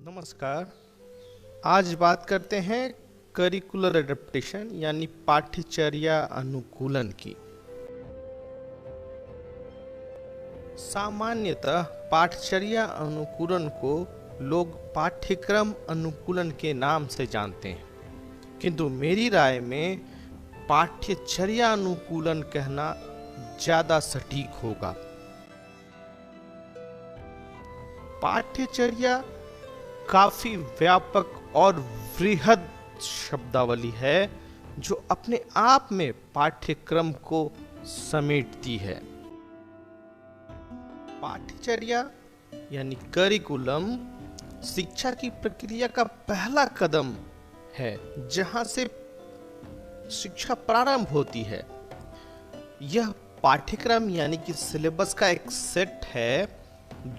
नमस्कार। आज बात करते हैं करिकुलर एडेप्टेशन यानी पाठ्यचर्या अनुकूलन की। सामान्यतः पाठ्यचर्या अनुकूलन को लोग पाठ्यक्रम अनुकूलन के नाम से जानते हैं, किंतु मेरी राय में पाठ्यचर्या अनुकूलन कहना ज़्यादा सटीक होगा। पाठ्यचर्या काफी व्यापक और वृहद शब्दावली है जो अपने आप में पाठ्यक्रम को समेटती है। पाठ्यचर्या यानी करिकुलम शिक्षा की प्रक्रिया का पहला कदम है जहां से शिक्षा प्रारंभ होती है। यह पाठ्यक्रम यानी कि सिलेबस का एक सेट है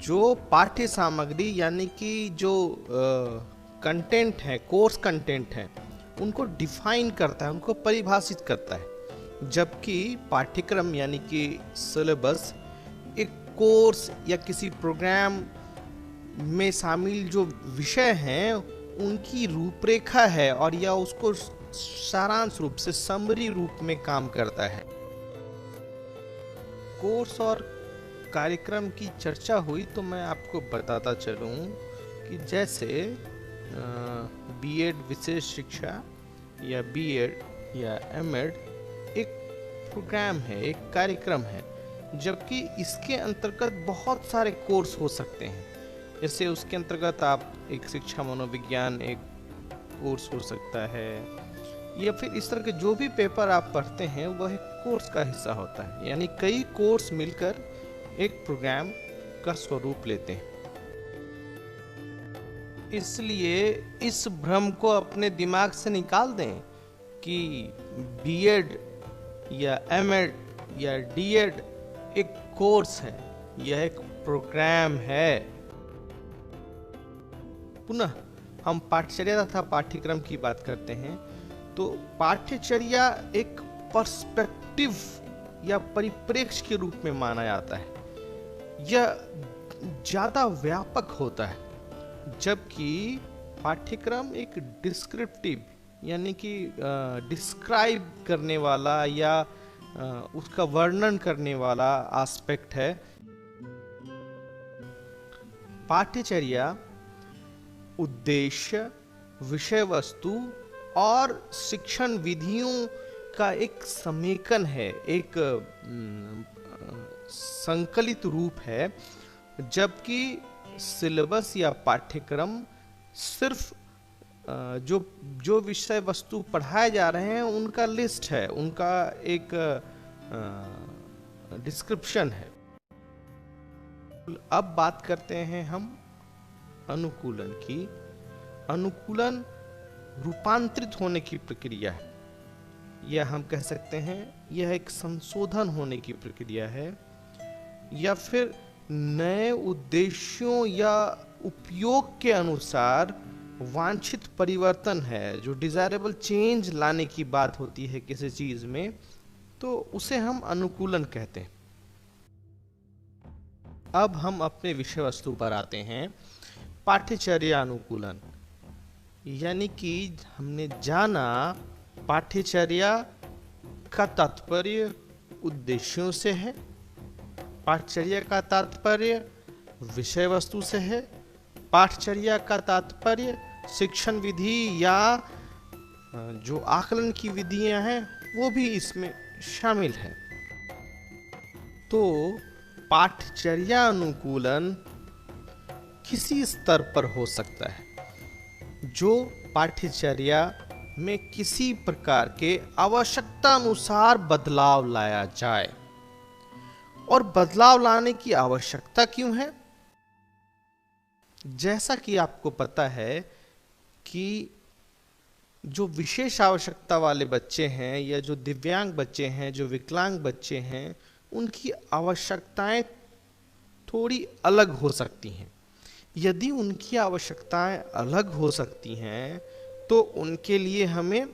जो पाठ्य सामग्री यानी कि जो कंटेंट है, कोर्स कंटेंट है, उनको डिफाइन करता है, उनको परिभाषित करता है। जबकि पाठ्यक्रम यानी कि सिलेबस एक कोर्स या किसी प्रोग्राम में शामिल जो विषय हैं उनकी रूपरेखा है और या उसको सारांश रूप से समरी रूप में काम करता है। कोर्स और कार्यक्रम की चर्चा हुई तो मैं आपको बताता चलूं कि जैसे बीएड विशेष शिक्षा या बीएड या एमएड एक प्रोग्राम है, एक कार्यक्रम है, जबकि इसके अंतर्गत बहुत सारे कोर्स हो सकते हैं। जैसे उसके अंतर्गत आप एक शिक्षा मनोविज्ञान एक कोर्स हो सकता है, या फिर इस तरह के जो भी पेपर आप पढ़ते हैं वह एक कोर्स का हिस्सा होता है। यानी कई कोर्स मिलकर एक प्रोग्राम का स्वरूप लेते हैं। इसलिए इस भ्रम को अपने दिमाग से निकाल दें कि बीएड या एमएड या डीएड एक कोर्स है, यह एक प्रोग्राम है। पुनः हम पाठ्यचर्या तथा पाठ्यक्रम की बात करते हैं तो पाठ्यचर्या एक पर्सपेक्टिव या परिप्रेक्ष्य के रूप में माना जाता है। यह ज़्यादा व्यापक होता है, जबकि पाठ्यक्रम एक डिस्क्रिप्टिव यानी कि डिस्क्राइब करने वाला या उसका वर्णन करने वाला एस्पेक्ट है। पाठ्यचर्या उद्देश्य, विषय वस्तु और शिक्षण विधियों का एक समेकन है, एक संकलित रूप है, जबकि सिलेबस या पाठ्यक्रम सिर्फ जो विषय वस्तु पढ़ाए जा रहे हैं उनका लिस्ट है, उनका एक डिस्क्रिप्शन है। अब बात करते हैं हम अनुकूलन की। अनुकूलन रूपांतरित होने की प्रक्रिया है, या हम कह सकते हैं यह एक संशोधन होने की प्रक्रिया है, या फिर नए उद्देश्यों या उपयोग के अनुसार वांछित परिवर्तन है। जो डिजायरेबल चेंज लाने की बात होती है किसी चीज में, तो उसे हम अनुकूलन कहते हैं। अब हम अपने विषय वस्तु पर आते हैं। पाठ्यचर्या अनुकूलन यानी कि हमने जाना पाठ्यचर्या का तात्पर्य उद्देश्यों से है, पाठ्यचर्या का तात्पर्य विषय वस्तु से है, पाठ्यचर्या का तात्पर्य शिक्षण विधि या जो आकलन की विधियां हैं वो भी इसमें शामिल है। तो पाठ्यचर्या अनुकूलन किसी स्तर पर हो सकता है जो पाठ्यचर्या में किसी प्रकार के आवश्यकता अनुसार बदलाव लाया जाए। और बदलाव लाने की आवश्यकता क्यों है? जैसा कि आपको पता है कि जो विशेष आवश्यकता वाले बच्चे हैं या जो दिव्यांग बच्चे हैं, जो विकलांग बच्चे हैं, उनकी आवश्यकताएं थोड़ी अलग हो सकती हैं। यदि उनकी आवश्यकताएं अलग हो सकती हैं तो उनके लिए हमें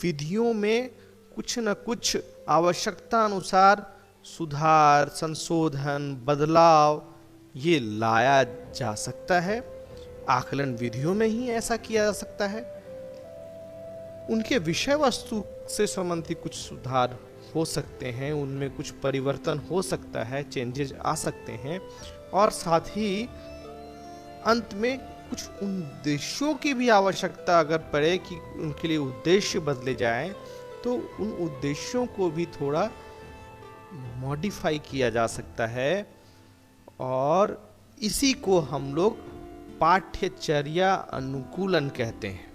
विधियों में कुछ न कुछ आवश्यकता अनुसार सुधार, संशोधन, बदलाव ये लाया जा सकता है। आकलन विधियों में ही ऐसा किया जा सकता है। उनके विषय वस्तु से संबंधित कुछ सुधार हो सकते हैं, उनमें कुछ परिवर्तन हो सकता है, चेंजेस आ सकते हैं, और साथ ही अंत में कुछ उद्देश्यों की भी आवश्यकता अगर पड़े कि उनके लिए उद्देश्य बदले जाएं, तो उन उद्देश्यों को भी थोड़ा मॉडिफाई किया जा सकता है, और इसी को हम लोग पाठ्यचर्या अनुकूलन कहते हैं।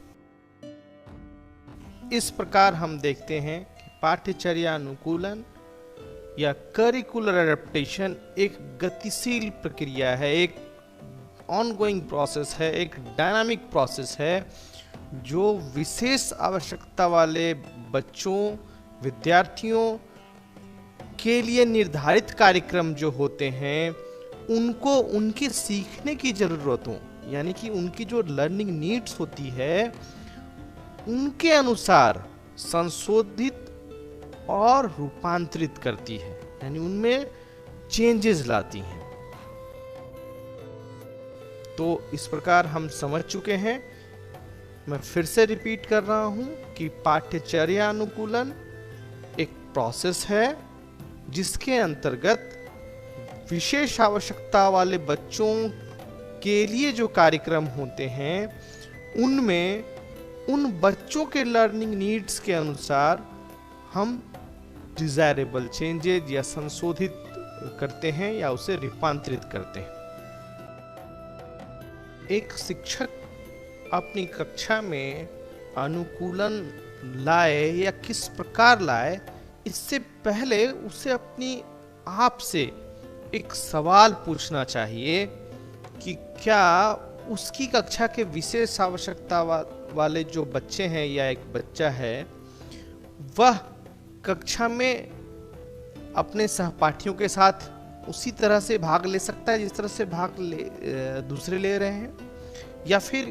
इस प्रकार हम देखते हैं कि पाठ्यचर्या अनुकूलन या करिकुलर एडेप्टेशन एक गतिशील प्रक्रिया है, एक ऑनगोइंग प्रोसेस है, एक डायनामिक प्रोसेस है, जो विशेष आवश्यकता वाले बच्चों, विद्यार्थियों के लिए निर्धारित कार्यक्रम जो होते हैं उनको उनके सीखने की ज़रूरतों, यानी कि उनकी जो लर्निंग नीड्स होती है उनके अनुसार संशोधित और रूपांतरित करती है, यानी उनमें चेंजेस लाती हैं। तो इस प्रकार हम समझ चुके हैं। मैं फिर से रिपीट कर रहा हूं कि पाठ्यचर्या अनुकूलन एक प्रोसेस है जिसके अंतर्गत विशेष आवश्यकता वाले बच्चों के लिए जो कार्यक्रम होते हैं उनमें उन बच्चों के लर्निंग नीड्स के अनुसार हम डिजायरेबल चेंजेज या संशोधित करते हैं या उसे रूपांतरित करते हैं। एक शिक्षक अपनी कक्षा में अनुकूलन लाए या किस प्रकार लाए, इससे पहले उसे अपनी आप से एक सवाल पूछना चाहिए कि क्या उसकी कक्षा के विशेष आवश्यकता वाले जो बच्चे हैं या एक बच्चा है वह कक्षा में अपने सहपाठियों के साथ उसी तरह से भाग ले सकता है जिस तरह से दूसरे ले रहे हैं, या फिर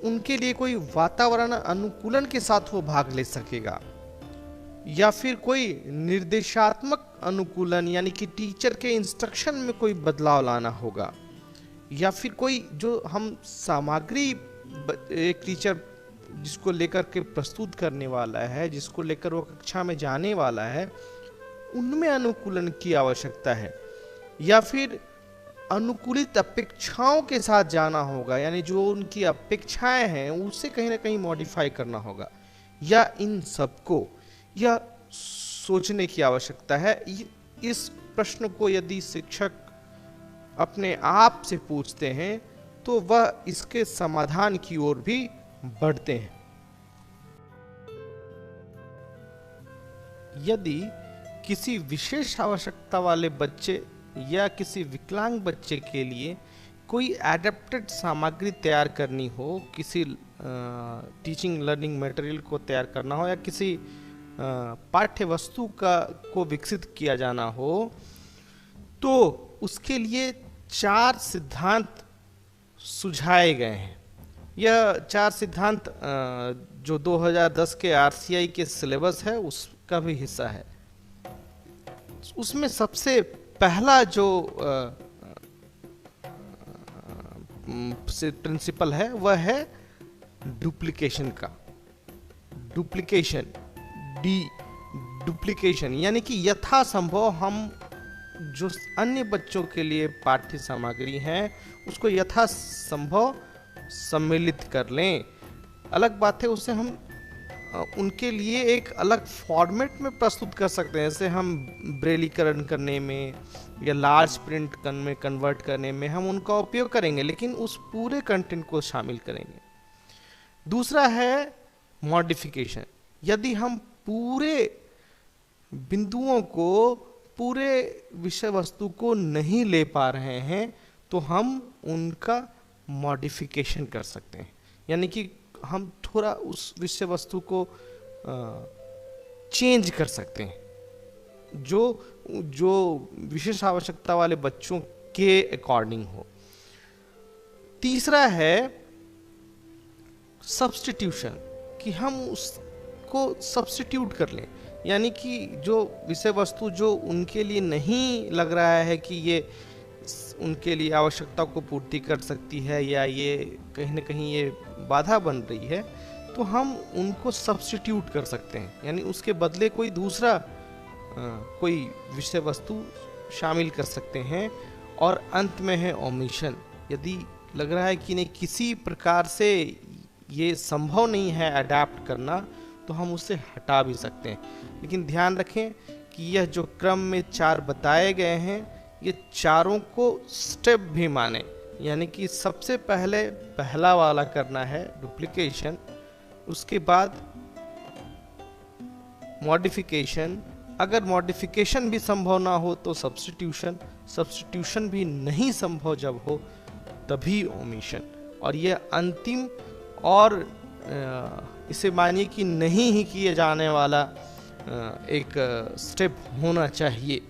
उनके लिए कोई वातावरण अनुकूलन के साथ वो भाग ले सकेगा, या फिर कोई निर्देशात्मक अनुकूलन यानी कि टीचर के इंस्ट्रक्शन में कोई बदलाव लाना होगा, या फिर कोई जो हम सामग्री एक टीचर जिसको लेकर के प्रस्तुत करने वाला है, जिसको लेकर वो कक्षा में जाने वाला है, उनमें अनुकूलन की आवश्यकता है, या फिर अनुकूलित अपेक्षाओं के साथ जाना होगा, यानी जो उनकी अपेक्षाएं हैं उसे कहीं ना कहीं मॉडिफाई करना होगा, या इन सबको यह सोचने की आवश्यकता है। इस प्रश्न को यदि शिक्षक अपने आप से पूछते हैं तो वह इसके समाधान की ओर भी बढ़ते हैं। यदि किसी विशेष आवश्यकता वाले बच्चे या किसी विकलांग बच्चे के लिए कोई एडेप्टेड सामग्री तैयार करनी हो, किसी टीचिंग लर्निंग मटेरियल को तैयार करना हो, या किसी पाठ्य वस्तु को विकसित किया जाना हो, तो उसके लिए 4 सिद्धांत सुझाए गए हैं। यह 4 सिद्धांत जो 2010 के RCI के सिलेबस है उसका भी हिस्सा है। उसमें सबसे पहला जो प्रिंसिपल है वह है डुप्लीकेशन का। डुप्लीकेशन यानी कि यथासंभव हम जो अन्य बच्चों के लिए पाठ्य सामग्री है उसको यथासंभव सम्मिलित कर लें। अलग बात है उसे हम उनके लिए एक अलग फॉर्मेट में प्रस्तुत कर सकते हैं, जैसे हम ब्रेलीकरण करने में या लार्ज प्रिंट में कन्वर्ट करने में हम उनका उपयोग करेंगे, लेकिन उस पूरे कंटेंट को शामिल करेंगे। दूसरा है मॉडिफिकेशन। यदि हम पूरे बिंदुओं को, पूरे विषय वस्तु को नहीं ले पा रहे हैं तो हम उनका मॉडिफिकेशन कर सकते हैं, यानी कि हम थोड़ा उस विषय वस्तु को चेंज कर सकते हैं जो विशेष आवश्यकता वाले बच्चों के अकॉर्डिंग हो। तीसरा है सब्स्टिट्यूशन, कि हम उसको सब्स्टिट्यूट कर लें, यानी कि जो विषय वस्तु जो उनके लिए नहीं लग रहा है कि ये उनके लिए आवश्यकता को पूर्ति कर सकती है या ये कहीं ना कहीं ये बाधा बन रही है, तो हम उनको सब्स्टिट्यूट कर सकते हैं, यानी उसके बदले कोई दूसरा कोई विषय वस्तु शामिल कर सकते हैं। और अंत में है ओमिशन। यदि लग रहा है कि नहीं किसी प्रकार से ये संभव नहीं है अडेप्ट करना, तो हम उसे हटा भी सकते हैं। लेकिन ध्यान रखें कि यह जो क्रम में 4 बताए गए हैं, ये चारों को स्टेप भी माने, यानी कि सबसे पहले पहला वाला करना है डुप्लीकेशन, उसके बाद मॉडिफिकेशन, अगर मॉडिफिकेशन भी संभव ना हो तो सब्स्टिट्यूशन, सब्स्टिट्यूशन भी नहीं संभव जब हो तभी ओमिशन, और यह अंतिम और इसे मानिए कि नहीं ही किए जाने वाला एक स्टेप होना चाहिए।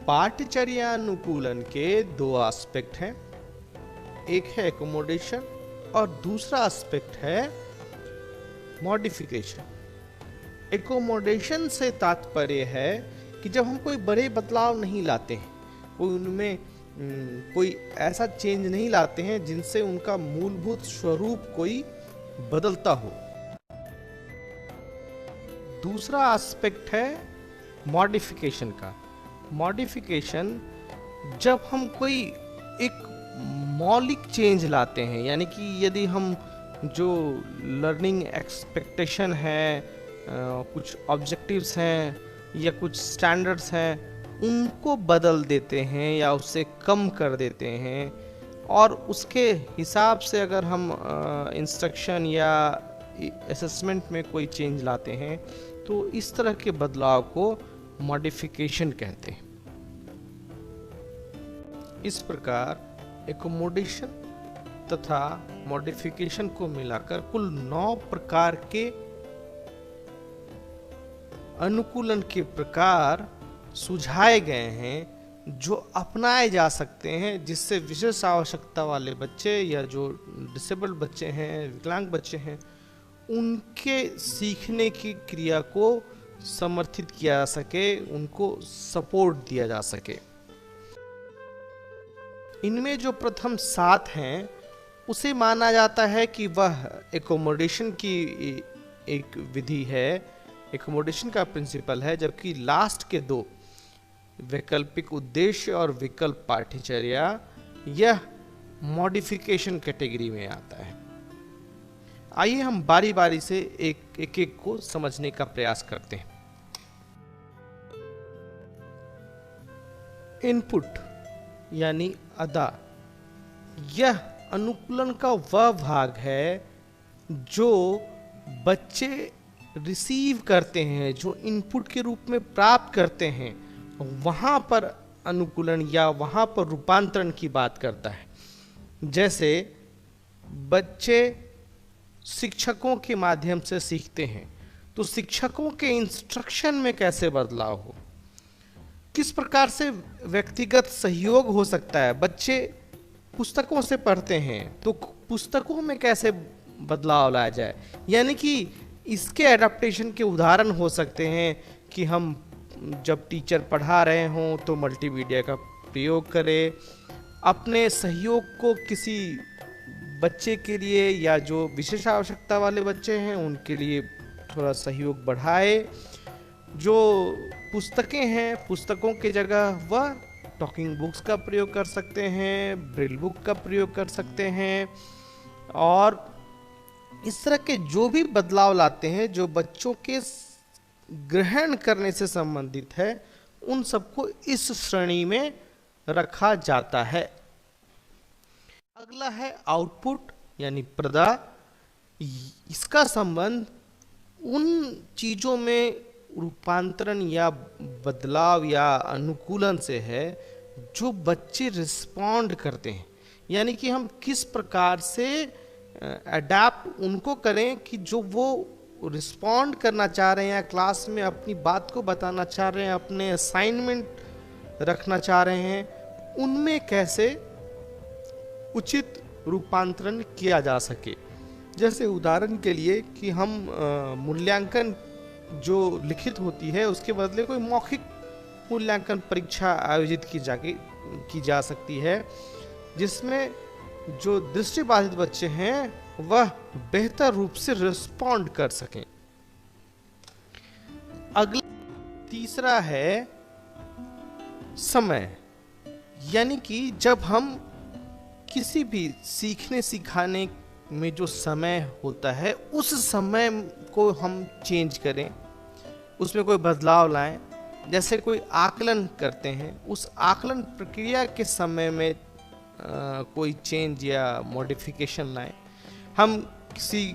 पाठ्यचर्या अनुकूलन के 2 एस्पेक्ट हैं, एक है एकोमोडेशन और दूसरा एस्पेक्ट है मॉडिफिकेशन। एकोमोडेशन से तात्पर्य है कि जब हम कोई बड़े बदलाव नहीं लाते हैं, कोई उनमें कोई ऐसा चेंज नहीं लाते हैं जिनसे उनका मूलभूत स्वरूप कोई बदलता हो। दूसरा एस्पेक्ट है मॉडिफिकेशन का। मॉडिफिकेशन जब हम कोई एक मौलिक चेंज लाते हैं, यानी कि यदि हम जो लर्निंग एक्सपेक्टेशन है, कुछ ऑब्जेक्टिव्स हैं या कुछ स्टैंडर्ड्स हैं, उनको बदल देते हैं या उससे कम कर देते हैं, और उसके हिसाब से अगर हम इंस्ट्रक्शन या असेसमेंट में कोई चेंज लाते हैं, तो इस तरह के बदलाव को मॉडिफिकेशन कहते हैं। इस प्रकार एकोमोडेशन तथा मॉडिफिकेशन को मिलाकर कुल 9 प्रकार के अनुकूलन के प्रकार सुझाए गए हैं जो अपनाए जा सकते हैं, जिससे विशेष आवश्यकता वाले बच्चे या जो डिसेबल्ड बच्चे हैं, विकलांग बच्चे हैं, उनके सीखने की क्रिया को समर्थित किया जा सके, उनको सपोर्ट दिया जा सके। इनमें जो प्रथम 7 हैं उसे माना जाता है कि वह एकोमोडेशन की एक विधि है, एकोमोडेशन का प्रिंसिपल है, जबकि लास्ट के 2 वैकल्पिक उद्देश्य और विकल्प पाठ्यचर्या, यह मॉडिफिकेशन कैटेगरी में आता है। आइए हम बारी बारी से एक को समझने का प्रयास करते हैं। इनपुट यानी अदा, यह अनुकूलन का वह भाग है जो बच्चे रिसीव करते हैं, जो इनपुट के रूप में प्राप्त करते हैं, वहाँ पर अनुकूलन या वहाँ पर रूपांतरण की बात करता है। जैसे बच्चे शिक्षकों के माध्यम से सीखते हैं, तो शिक्षकों के इंस्ट्रक्शन में कैसे बदलाव हो, किस प्रकार से व्यक्तिगत सहयोग हो सकता है। बच्चे पुस्तकों से पढ़ते हैं, तो पुस्तकों में कैसे बदलाव लाया जाए, यानी कि इसके एडाप्टेशन के उदाहरण हो सकते हैं कि हम जब टीचर पढ़ा रहे हों तो मल्टीमीडिया का प्रयोग करें, अपने सहयोग को किसी बच्चे के लिए या जो विशेष आवश्यकता वाले बच्चे हैं उनके लिए थोड़ा सहयोग बढ़ाए। जो पुस्तकें हैं, पुस्तकों की जगह वह टॉकिंग बुक्स का प्रयोग कर सकते हैं, ब्रेल बुक का प्रयोग कर सकते हैं, और इस तरह के जो भी बदलाव लाते हैं जो बच्चों के ग्रहण करने से संबंधित है, उन सबको इस श्रेणी में रखा जाता है। अगला है आउटपुट यानी प्रदा। इसका संबंध उन चीजों में रूपांतरण या बदलाव या अनुकूलन से है जो बच्चे रिस्पॉन्ड करते हैं, यानी कि हम किस प्रकार से अडेप्ट उनको करें कि जो वो रिस्पॉन्ड करना चाह रहे हैं, या क्लास में अपनी बात को बताना चाह रहे हैं, अपने असाइनमेंट रखना चाह रहे हैं, उनमें कैसे उचित रूपांतरण किया जा सके। जैसे उदाहरण के लिए कि हम मूल्यांकन जो लिखित होती है उसके बदले कोई मौखिक मूल्यांकन परीक्षा आयोजित की जा सकती है, जिसमें जो दृष्टिबाधित बच्चे हैं वह बेहतर रूप से रिस्पॉन्ड कर सकें। अगला तीसरा है समय, यानी कि जब हम किसी भी सीखने सिखाने में जो समय होता है उस समय को हम चेंज करें, उसमें कोई बदलाव लाएं। जैसे कोई आकलन करते हैं, उस आकलन प्रक्रिया के समय में कोई चेंज या मॉडिफिकेशन लाएं। हम किसी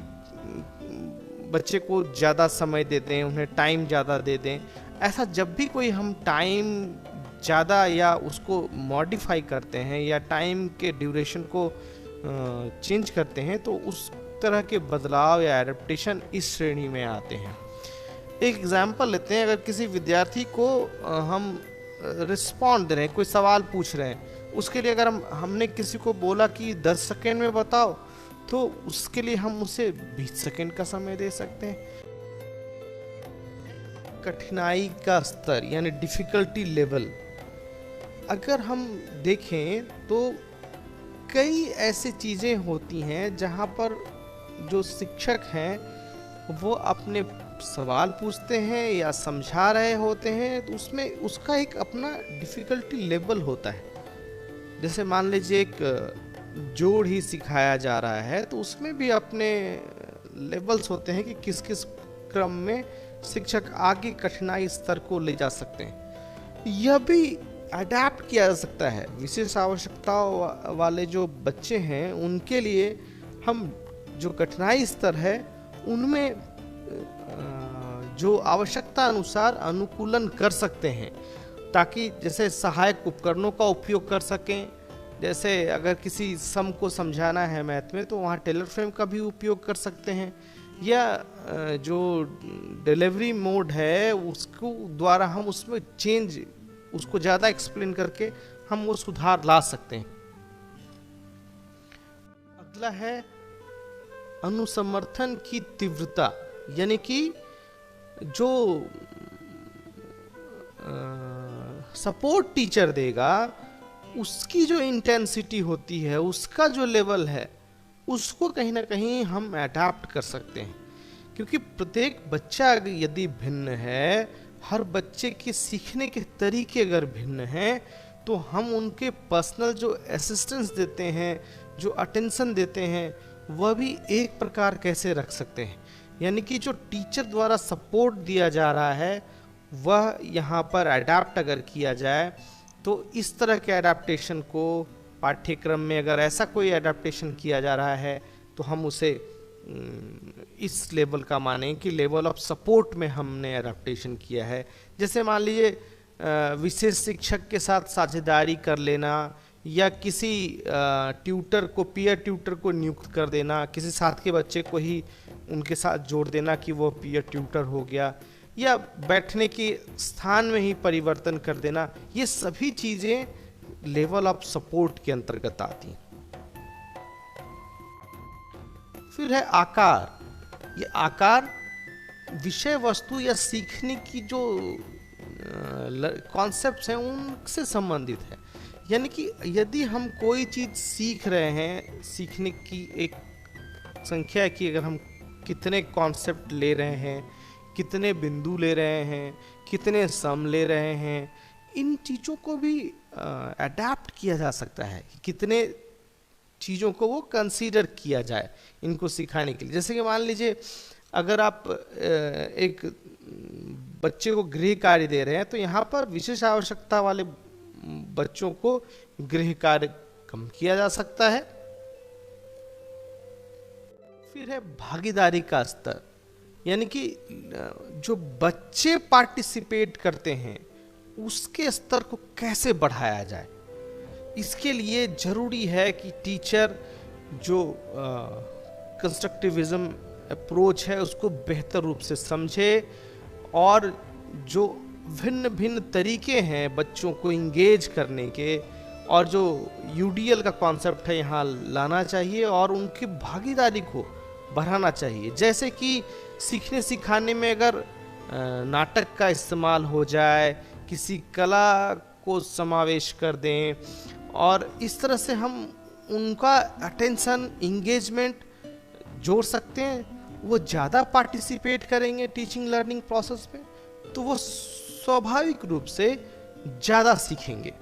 बच्चे को ज़्यादा समय देते हैं, उन्हें टाइम ज़्यादा दे दें। ऐसा जब भी कोई हम टाइम ज़्यादा या उसको मॉडिफाई करते हैं या टाइम के ड्यूरेशन को चेंज करते हैं, तो उस तरह के बदलाव या एडेप्टेशन इस श्रेणी में आते हैं। एक एग्जाम्पल लेते हैं। अगर किसी विद्यार्थी को हम रिस्पॉन्ड दे रहे हैं, कोई सवाल पूछ रहे हैं, उसके लिए अगर हमने किसी को बोला कि 10 सेकेंड में बताओ, तो उसके लिए हम उसे 20 सेकेंड का समय दे सकते हैं। कठिनाई का स्तर यानी डिफिकल्टी लेवल अगर हम देखें तो कई ऐसी चीज़ें होती हैं जहाँ पर जो शिक्षक हैं वो अपने सवाल पूछते हैं या समझा रहे होते हैं, तो उसमें उसका एक अपना डिफ़िकल्टी लेवल होता है। जैसे मान लीजिए एक जोड़ ही सिखाया जा रहा है, तो उसमें भी अपने लेवल्स होते हैं कि किस किस क्रम में शिक्षक आगे कठिनाई स्तर को ले जा सकते हैं। यह भी अडेप्ट किया जा सकता है। विशेष आवश्यकताओं वाले जो बच्चे हैं उनके लिए हम जो कठिनाई स्तर है उनमें जो आवश्यकता अनुसार अनुकूलन कर सकते हैं, ताकि जैसे सहायक उपकरणों का उपयोग कर सकें। जैसे अगर किसी सम को समझाना है मैथ में, तो वहाँ टेलर फ्रेम का भी उपयोग कर सकते हैं, या जो डिलीवरी मोड है उसको द्वारा हम उसमें चेंज, उसको ज़्यादा एक्सप्लेन करके हम वो सुधार ला सकते हैं। अगला है अनुसमर्थन की तीव्रता, यानी कि जो सपोर्ट टीचर देगा उसकी जो इंटेंसिटी होती है, उसका जो लेवल है, उसको कहीं ना कहीं हम अडैप्ट कर सकते हैं। क्योंकि प्रत्येक बच्चा यदि भिन्न है, हर बच्चे के सीखने के तरीके अगर भिन्न हैं, तो हम उनके पर्सनल जो असिस्टेंस देते हैं, जो अटेंशन देते हैं, वह भी एक प्रकार कैसे रख सकते हैं। यानी कि जो टीचर द्वारा सपोर्ट दिया जा रहा है वह यहाँ पर अडैप्ट अगर किया जाए, तो इस तरह के अडेप्टेशन को पाठ्यक्रम में अगर ऐसा कोई अडेप्टेशन किया जा रहा है, तो हम उसे इस लेवल का माने कि लेवल ऑफ सपोर्ट में हमने अडेप्टेशन किया है। जैसे मान लीजिए विशेष शिक्षक के साथ साझेदारी कर लेना, या किसी ट्यूटर को, पीयर ट्यूटर को नियुक्त कर देना, किसी साथ के बच्चे को ही उनके साथ जोड़ देना कि वो पीयर ट्यूटर हो गया, या बैठने के स्थान में ही परिवर्तन कर देना, ये सभी चीज़ें लेवल ऑफ सपोर्ट के अंतर्गत आती हैं। फिर है आकार। ये आकार विषय वस्तु या सीखने की जो कॉन्सेप्ट्स हैं उनसे संबंधित है। यानी कि यदि हम कोई चीज़ सीख रहे हैं, सीखने की एक संख्या है कि अगर हम कितने कॉन्सेप्ट ले रहे हैं, कितने बिंदु ले रहे हैं, कितने सम ले रहे हैं, इन चीज़ों को भी अडैप्ट किया जा सकता है कि कितने चीज़ों को वो कंसीडर किया जाए इनको सिखाने के लिए। जैसे कि मान लीजिए अगर आप एक बच्चे को गृह कार्य दे रहे हैं, तो यहाँ पर विशेष आवश्यकता वाले बच्चों को गृह कार्य कम किया जा सकता है। फिर है भागीदारी का स्तर, यानी कि जो बच्चे पार्टिसिपेट करते हैं उसके स्तर को कैसे बढ़ाया जाए। इसके लिए जरूरी है कि टीचर जो कंस्ट्रक्टिविज्म अप्रोच है उसको बेहतर रूप से समझे, और जो भिन्न भिन्न तरीके हैं बच्चों को इंगेज करने के, और जो यूडीएल का कॉन्सेप्ट है यहाँ लाना चाहिए, और उनकी भागीदारी को बढ़ाना चाहिए। जैसे कि सीखने सिखाने में अगर नाटक का इस्तेमाल हो जाए, किसी कला को समावेश कर दें, और इस तरह से हम उनका अटेंशन, इंगेजमेंट जोड़ सकते हैं। वो ज़्यादा पार्टिसिपेट करेंगे टीचिंग लर्निंग प्रोसेस में, तो वो स्वाभाविक रूप से ज़्यादा सीखेंगे।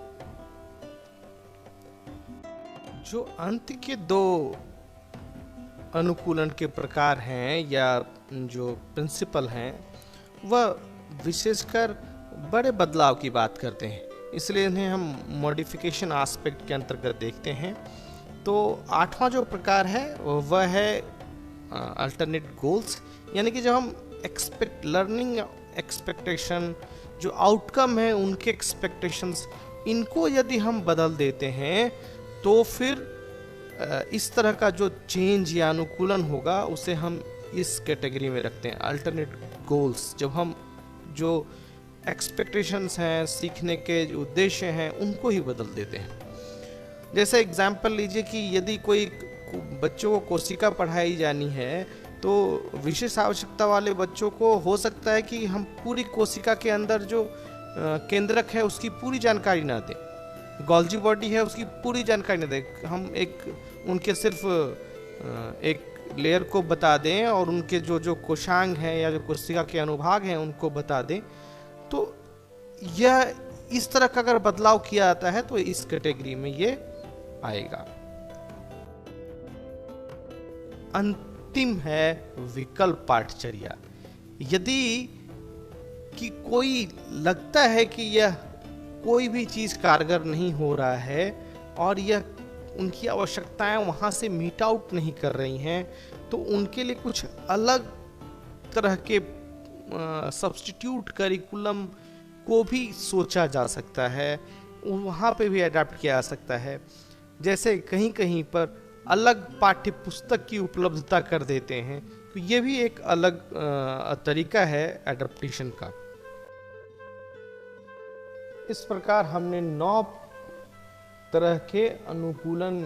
जो अंत के दो अनुकूलन के प्रकार हैं या जो प्रिंसिपल हैं, वह विशेषकर बड़े बदलाव की बात करते हैं, इसलिए इन्हें हम मॉडिफिकेशन एस्पेक्ट के अंतर्गत देखते हैं। तो 8वां जो प्रकार है वह है अल्टरनेट गोल्स, यानी कि जब हम लर्निंग एक्सपेक्टेशन, जो आउटकम है उनके एक्सपेक्टेशंस, इनको यदि हम बदल देते हैं तो फिर इस तरह का जो चेंज या अनुकूलन होगा उसे हम इस कैटेगरी में रखते हैं, अल्टरनेट गोल्स। जब हम जो एक्सपेक्टेशंस हैं, सीखने के जो उद्देश्य हैं, उनको ही बदल देते हैं। जैसे एग्जाम्पल लीजिए कि यदि कोई बच्चों को कोशिका पढ़ाई जानी है, तो विशेष आवश्यकता वाले बच्चों को हो सकता है कि हम पूरी कोशिका के अंदर जो केंद्रक है उसकी पूरी जानकारी ना दें, गोल्जी बॉडी है उसकी पूरी जानकारी ना दें, हम उनके सिर्फ एक लेयर को बता दें और उनके जो कोशांग हैं या जो कोशिका के अनुभाग हैं उनको बता दें। तो यह इस तरह का अगर बदलाव किया जाता है तो इस कैटेगरी में ये आएगा। अंतिम है विकल्प पाठचर्या। यदि कि कोई लगता है कि यह कोई भी चीज़ कारगर नहीं हो रहा है और यह उनकी आवश्यकताएं वहाँ से मीट आउट नहीं कर रही हैं, तो उनके लिए कुछ अलग तरह के सब्स्टिट्यूट करिकुलम को भी सोचा जा सकता है, वहाँ पे भी अडेप्ट किया जा सकता है। जैसे कहीं कहीं पर अलग पाठ्य पुस्तक की उपलब्धता कर देते हैं, तो ये भी एक अलग तरीका है एडेप्टेशन का। इस प्रकार हमने 9 तरह के अनुकूलन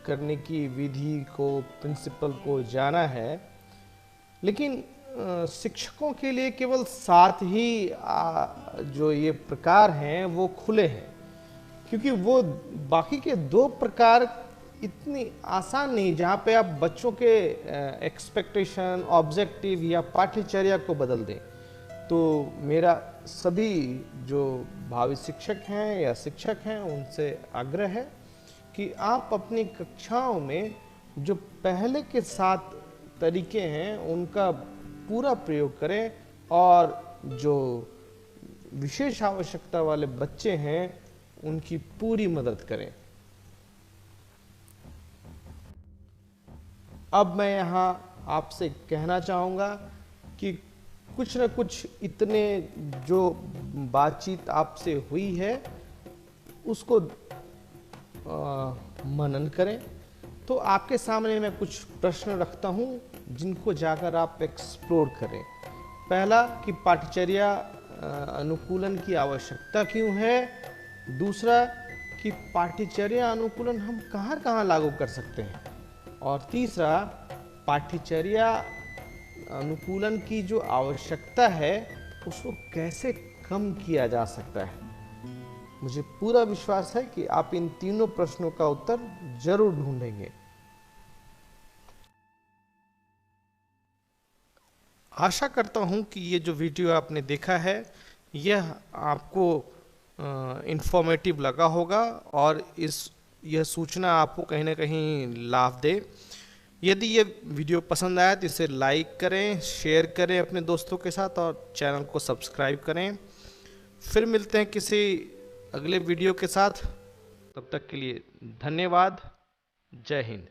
करने की विधि को, प्रिंसिपल को जाना है, लेकिन शिक्षकों के लिए केवल 7 ही जो ये प्रकार हैं वो खुले हैं, क्योंकि वो बाकी के 2 प्रकार इतनी आसान नहीं, जहाँ पे आप बच्चों के एक्सपेक्टेशन, ऑब्जेक्टिव या पाठ्यचर्या को बदल दें। तो मेरा सभी जो भावी शिक्षक हैं या शिक्षक हैं उनसे आग्रह है कि आप अपनी कक्षाओं में जो पहले के 7 तरीके हैं उनका पूरा प्रयोग करें, और जो विशेष आवश्यकता वाले बच्चे हैं उनकी पूरी मदद करें। अब मैं यहाँ आपसे कहना चाहूँगा कि कुछ न कुछ इतने जो बातचीत आपसे हुई है उसको मनन करें। तो आपके सामने मैं कुछ प्रश्न रखता हूँ जिनको जाकर आप एक्सप्लोर करें। पहला कि पाठ्यचर्या अनुकूलन की आवश्यकता क्यों है। दूसरा कि पाठ्यचर्या अनुकूलन हम कहाँ कहाँ लागू कर सकते हैं। और तीसरा, पाठ्यचर्या अनुकूलन की जो आवश्यकता है उसको कैसे कम किया जा सकता है। मुझे पूरा विश्वास है कि आप इन तीनों प्रश्नों का उत्तर जरूर ढूंढेंगे। आशा करता हूं कि ये जो वीडियो आपने देखा है यह आपको इंफॉर्मेटिव लगा होगा और यह सूचना आपको कहीं ना कहीं लाभ दे। यदि ये वीडियो पसंद आया तो इसे लाइक करें, शेयर करें अपने दोस्तों के साथ और चैनल को सब्सक्राइब करें। फिर मिलते हैं किसी अगले वीडियो के साथ। तब तक के लिए धन्यवाद। जय हिंद।